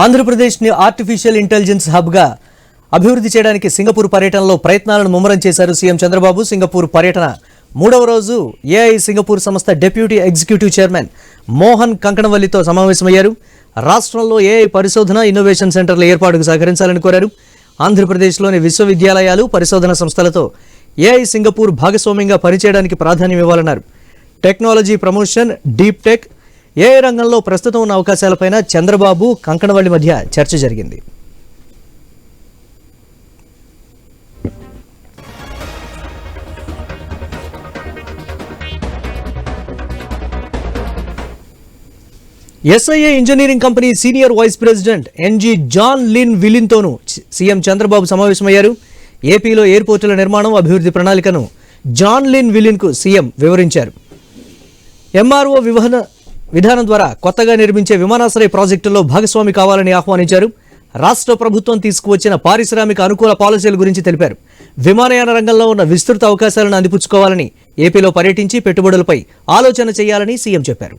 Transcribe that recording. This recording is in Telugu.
ఆంధ్రప్రదేశ్ని ఆర్టిఫిషియల్ ఇంటెలిజెన్స్ హబ్గా అభివృద్ధి చేయడానికి సింగపూర్ పర్యటనలో ప్రయత్నాలను ముమ్మరం చేశారు సీఎం చంద్రబాబు. సింగపూర్ పర్యటన మూడవ రోజు ఏఐ సింగపూర్ సంస్థ డిప్యూటీ ఎగ్జిక్యూటివ్ చైర్మన్ మోహన్ కంకణవల్లితో సమావేశమయ్యారు. రాష్ట్రంలో ఏఐ పరిశోధన ఇన్నోవేషన్ సెంటర్ల ఏర్పాటుకు సహకరించాలని కోరారు. ఆంధ్రప్రదేశ్లోని విశ్వవిద్యాలయాలు పరిశోధన సంస్థలతో ఏఐ సింగపూర్ భాగస్వామ్యంగా పనిచేయడానికి ప్రాధాన్యం ఇవ్వాలన్నారు. Technology promotion, deep tech, AI రంగంలో ప్రస్తుతం ఉన్న అవకాశాలపైన చంద్రబాబు, కంకణవల్లి మధ్య చర్చ జరిగింది. SIA engineering company senior vice president Ng John Lin విలిన్తోనూ సీఎం చంద్రబాబు సమావేశమయ్యారు. ఏపీలో ఎయిర్పోర్టుల నిర్మాణం, అభివృద్ధి ప్రణాళికను జాన్ లిన్ విలిన్కు సీఎం వివరించారు. ఎంఆర్ఓ విధానం ద్వారా కొత్తగా నిర్మించే విమానాశ్రయ ప్రాజెక్టుల్లో భాగస్వామి కావాలని ఆహ్వానించారు. రాష్ట్ర ప్రభుత్వం తీసుకువచ్చిన పారిశ్రామిక అనుకూల పాలసీల గురించి తెలిపారు. విమానయాన రంగంలో ఉన్న విస్తృత అవకాశాలను అందిపుచ్చుకోవాలని, ఏపీలో పర్యటించి పెట్టుబడులపై ఆలోచన చేయాలని సీఎం చెప్పారు.